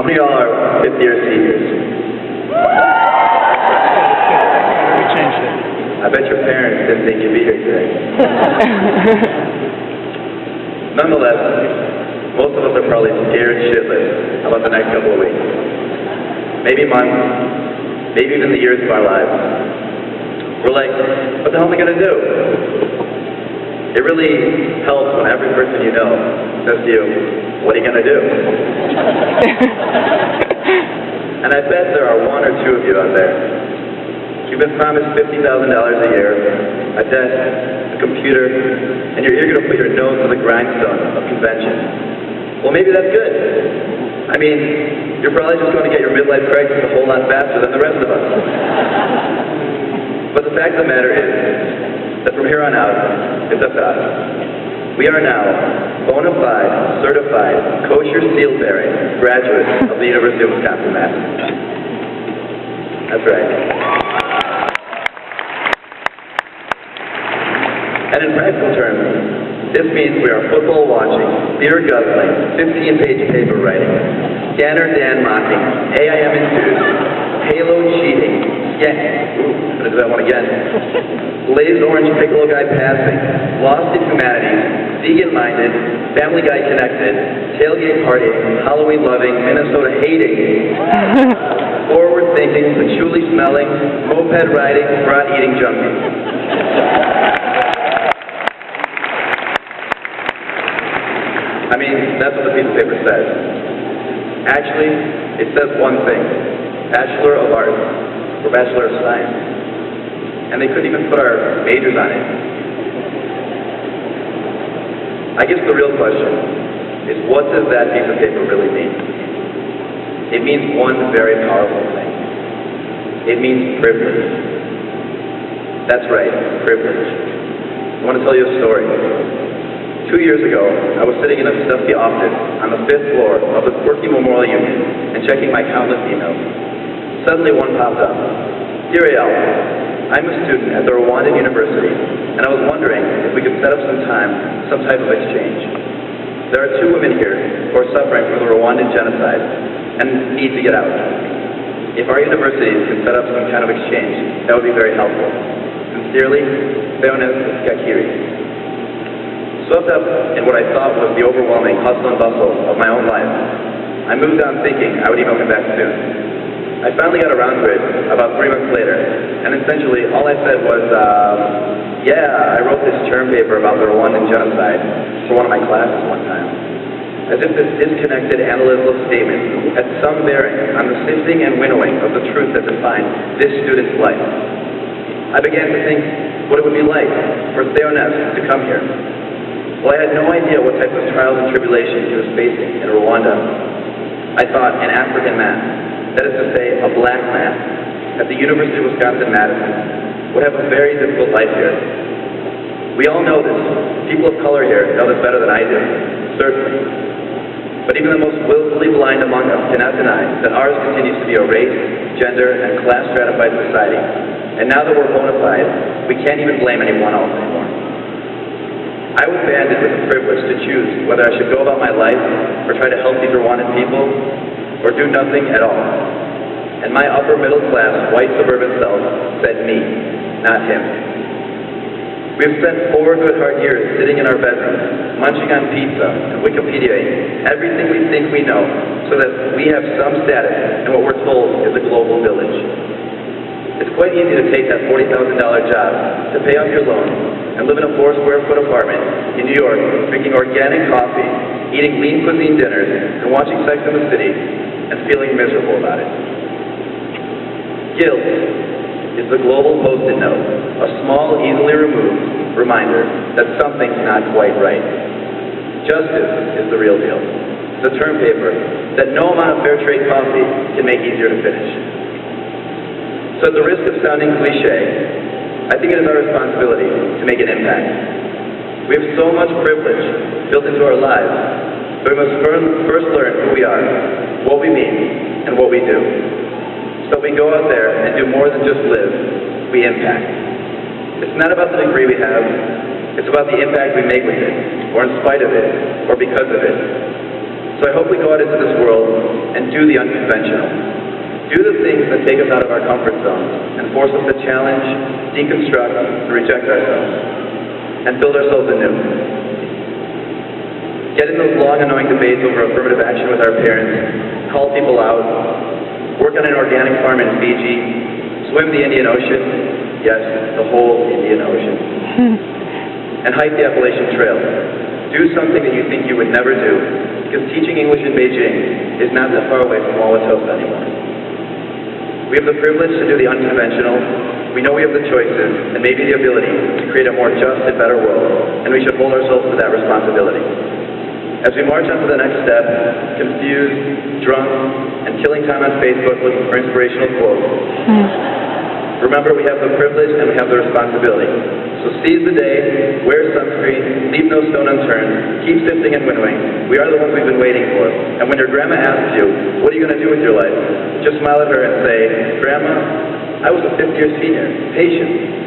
How many of y'all are fifth-year seniors? We changed it. I bet your parents didn't think you'd be here today. Nonetheless, most of us are probably scared shitless about the next couple of weeks. Maybe months, maybe even the years of our lives. We're like, what the hell am I going to do? It really helps when every person you know says to you, what are you going to do? And I bet there are one or two of you out there. You've been promised $50,000 a year, a desk, a computer, and you're eager to put your nose to the grindstone of convention. Well, maybe that's good. I mean, you're probably just going to get your midlife crisis a whole lot faster than the rest of us. But the fact of the matter is that from here on out, it's up to us. We are now bona fide, certified, kosher seal-bearing graduates of the University of Wisconsin-Madison. That's right. And in practical terms, this means we are football watching, beer guzzling, 15-page paper writing, scanner Dan mocking, AIM enthused, payload cheating, I'm going to do that one again. Glazed orange piccolo guy passing, lost in humanities, vegan-minded, family guy connected, tailgate partying, Halloween loving, Minnesota hating, forward thinking, patchouli smelling, moped riding, brat eating junkie. I mean, that's what the piece of paper says. Actually, it says one thing: Bachelor of Arts. Or Bachelor of Science. And they couldn't even put our majors on it. I guess the real question is, what does that piece of paper really mean? It means one very powerful thing. It means privilege. That's right, privilege. I want to tell you a story. 2 years ago, I was sitting in a stuffy office on the 5th floor of the quirky Memorial Union and checking my countless emails. Suddenly one popped up. Dear Eyal, I'm a student at the Rwandan University, and I was wondering if we could set up some type of exchange. There are 2 women here who are suffering from the Rwandan genocide and need to get out. If our universities can set up some kind of exchange, that would be very helpful. Sincerely, Theonis Skakiri. Swept up in what I thought was the overwhelming hustle and bustle of my own life, I moved on thinking I would email him back soon. I finally got around to it about 3 months later, and essentially all I said was, yeah, I wrote this term paper about the Rwandan genocide for one of my classes one time. As if this disconnected analytical statement had some bearing on the sifting and winnowing of the truth that defined this student's life. I began to think what it would be like for Theonis to come here. Well, I had no idea what type of trials and tribulations he was facing in Rwanda. I thought an African man, that is to say, a black man, at the University of Wisconsin-Madison, would have a very difficult life here. We all know this. People of color here know this better than I do, certainly. But even the most willfully blind among us cannot deny that ours continues to be a race, gender, and class-stratified society. And now that we're bona fide, we can't even blame anyone else anymore. I was banded with the privilege to choose whether I should go about my life or try to help these Rwandan people, or do nothing at all. And my upper middle class, white suburban self said me, not him. We've spent 4 good hard years sitting in our bedrooms, munching on pizza and Wikipediaing everything we think we know, so that we have some status in what we're told is a global village. It's quite easy to take that $40,000 job to pay off your loan and live in a 4-square-foot apartment in New York, drinking organic coffee, eating lean cuisine dinners, and watching Sex and the City, and feeling miserable about it. Guilt is the global post-it note, a small, easily removed reminder that something's not quite right. Justice is the real deal, the term paper that no amount of fair trade coffee can make easier to finish. So at the risk of sounding cliche, I think it is our responsibility to make an impact. We have so much privilege built into our lives, but we must first learn who we are, what we mean, and what we do. So we go out there and do more than just live, we impact. It's not about the degree we have, it's about the impact we make with it, or in spite of it, or because of it. So I hope we go out into this world and do the unconventional. Do the things that take us out of our comfort zones and force us to challenge, deconstruct, and reject ourselves, and build ourselves anew. Get in those long, annoying debates over affirmative action with our parents, call people out, work on an organic farm in Fiji, swim the Indian Ocean, yes, the whole Indian Ocean, and hike the Appalachian Trail. Do something that you think you would never do, because teaching English in Beijing is not that far away from Wauwatosa anymore. We have the privilege to do the unconventional. We know we have the choices and maybe the ability to create a more just and better world, and we should hold ourselves to that responsibility. As we march on to the next step, confused, drunk, and killing time on Facebook looking for inspirational quotes, remember we have the privilege and we have the responsibility. So seize the day, wear sunscreen, leave no stone unturned, keep sifting and winnowing. We are the ones we've been waiting for. And when your grandma asks you, what are you going to do with your life? Just smile at her and say, Grandma, I was a fifth-year senior. Patience.